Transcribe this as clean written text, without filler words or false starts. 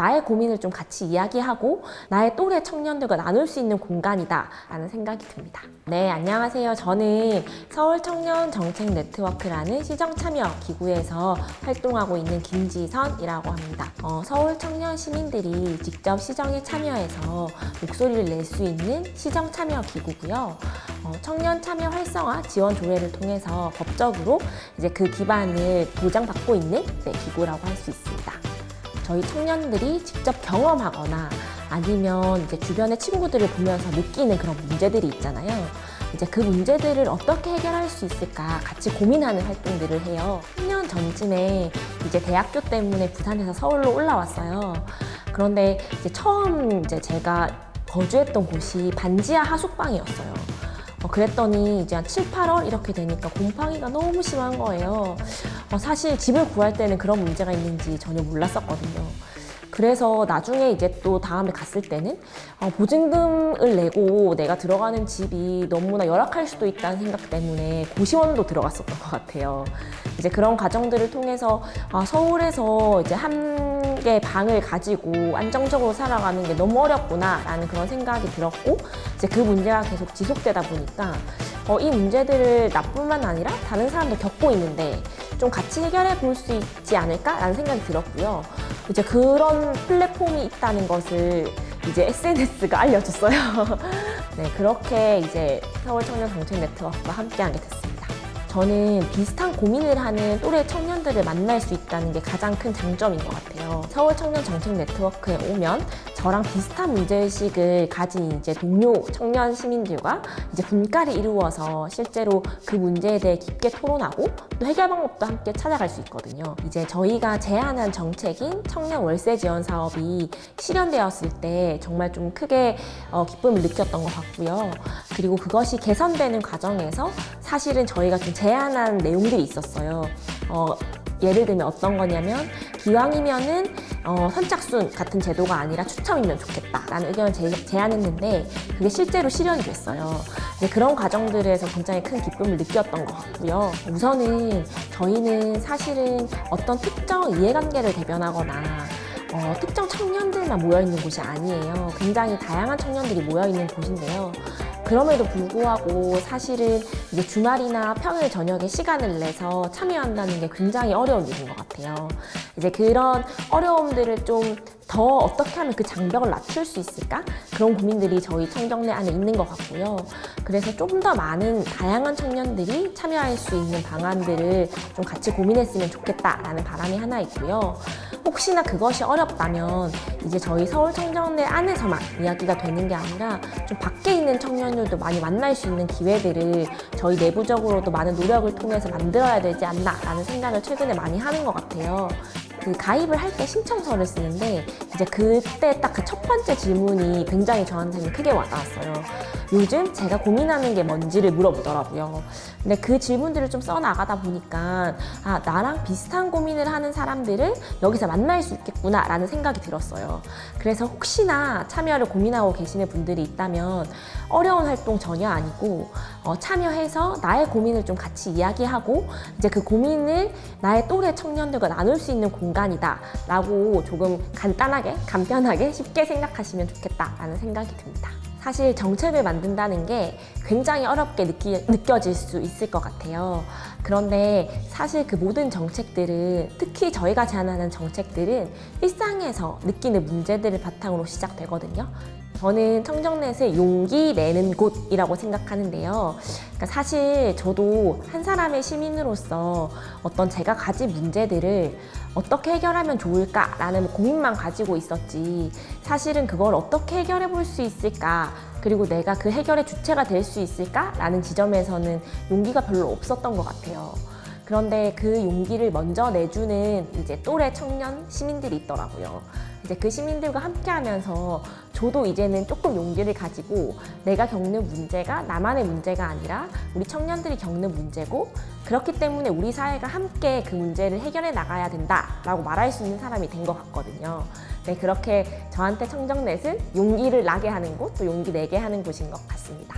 나의 고민을 좀 같이 이야기하고 나의 또래 청년들과 나눌 수 있는 공간이다 라는 생각이 듭니다. 네, 안녕하세요. 저는 서울청년정책네트워크라는 시정참여기구에서 활동하고 있는 김지선이라고 합니다. 서울 청년 시민들이 직접 시정에 참여해서 목소리를 낼 수 있는 시정참여기구고요. 청년 참여 활성화 지원 조례를 통해서 법적으로 이제 그 기반을 보장받고 있는 기구라고 할 수 있습니다. 저희 청년들이 직접 경험하거나 아니면 이제 주변의 친구들을 보면서 느끼는 그런 문제들이 있잖아요. 이제 그 문제들을 어떻게 해결할 수 있을까 같이 고민하는 활동들을 해요. 3년 전쯤에 이제 대학교 때문에 부산에서 서울로 올라왔어요. 그런데 이제 처음 제가 거주했던 곳이 반지하 하숙방이었어요. 그랬더니 이제 한 7, 8월 이렇게 되니까 곰팡이가 너무 심한 거예요. 사실 집을 구할 때는 그런 문제가 있는지 전혀 몰랐었거든요. 그래서 나중에 이제 또 다음에 갔을 때는 보증금을 내고 내가 들어가는 집이 너무나 열악할 수도 있다는 생각 때문에 고시원도 들어갔었던 것 같아요. 이제 그런 과정들을 통해서 서울에서 이제 한 개의 방을 가지고 안정적으로 살아가는 게 너무 어렵구나라는 그런 생각이 들었고, 이제 그 문제가 계속 지속되다 보니까 이 문제들을 나뿐만 아니라 다른 사람도 겪고 있는데 좀 같이 해결해 볼 수 있지 않을까라는 생각이 들었고요. 이제 그런 플랫폼이 있다는 것을 이제 SNS가 알려줬어요. 네, 그렇게 이제 서울청년정책네트워크와 함께하게 됐습니다. 저는 비슷한 고민을 하는 또래 청년들을 만날 수 있다는 게 가장 큰 장점인 것 같아요. 서울청년정책네트워크에 오면 저랑 비슷한 문제의식을 가진 이제 동료 청년 시민들과 이제 분과를 이루어서 실제로 그 문제에 대해 깊게 토론하고 또 해결 방법도 함께 찾아갈 수 있거든요. 이제 저희가 제안한 정책인 청년 월세 지원 사업이 실현되었을 때 정말 좀 크게 기쁨을 느꼈던 것 같고요. 그리고 그것이 개선되는 과정에서 사실은 저희가 좀 제안한 내용들이 있었어요. 예를 들면 어떤 거냐면 기왕이면은 선착순 같은 제도가 아니라 추첨이면 좋겠다라는 의견을 제안했는데 그게 실제로 실현이 됐어요. 이제 그런 과정들에서 굉장히 큰 기쁨을 느꼈던 것 같고요. 우선은 저희는 사실은 어떤 특정 이해관계를 대변하거나 특정 청년들만 모여있는 곳이 아니에요. 굉장히 다양한 청년들이 모여있는 곳인데요. 그럼에도 불구하고 사실은 이제 주말이나 평일 저녁에 시간을 내서 참여한다는 게 굉장히 어려운 일인 것 같아요. 이제 그런 어려움들을 좀 더 어떻게 하면 그 장벽을 낮출 수 있을까? 그런 고민들이 저희 청정내 안에 있는 것 같고요. 그래서 좀 더 많은 다양한 청년들이 참여할 수 있는 방안들을 좀 같이 고민했으면 좋겠다라는 바람이 하나 있고요. 혹시나 그것이 어렵다면 이제 저희 서울 청정내 안에서만 이야기가 되는 게 아니라 좀 밖에 있는 청년들도 많이 만날 수 있는 기회들을 저희 내부적으로도 많은 노력을 통해서 만들어야 되지 않나라는 생각을 최근에 많이 하는 것 같아요. 그 가입을 할 때 신청서를 쓰는데 이제 그때 딱 그 첫 번째 질문이 굉장히 저한테는 크게 와닿았어요. 요즘 제가 고민하는 게 뭔지를 물어보더라고요. 근데 그 질문들을 좀 써나가다 보니까 나랑 비슷한 고민을 하는 사람들을 여기서 만날 수 있겠구나 라는 생각이 들었어요. 그래서 혹시나 참여를 고민하고 계시는 분들이 있다면 어려운 활동 전혀 아니고 참여해서 나의 고민을 좀 같이 이야기하고 이제 그 고민을 나의 또래 청년들과 나눌 수 있는 공간이다 라고 조금 간편하게 쉽게 생각하시면 좋겠다라는 생각이 듭니다. 사실 정책을 만든다는 게 굉장히 어렵게 느껴질 수 있을 것 같아요. 그런데 사실 그 모든 정책들은, 특히 저희가 제안하는 정책들은 일상에서 느끼는 문제들을 바탕으로 시작되거든요. 저는 청정넷을 용기 내는 곳이라고 생각하는데요. 그러니까 사실 저도 한 사람의 시민으로서 어떤 제가 가진 문제들을 어떻게 해결하면 좋을까라는 고민만 가지고 있었지, 사실은 그걸 어떻게 해결해 볼 수 있을까, 그리고 내가 그 해결의 주체가 될 수 있을까라는 지점에서는 용기가 별로 없었던 것 같아요. 그런데 그 용기를 먼저 내주는 이제 또래 청년 시민들이 있더라고요. 이제 그 시민들과 함께 하면서 저도 이제는 조금 용기를 가지고 내가 겪는 문제가 나만의 문제가 아니라 우리 청년들이 겪는 문제고, 그렇기 때문에 우리 사회가 함께 그 문제를 해결해 나가야 된다라고 말할 수 있는 사람이 된 것 같거든요. 네, 그렇게 저한테 청정넷은 용기를 나게 하는 곳, 또 용기 내게 하는 곳인 것 같습니다.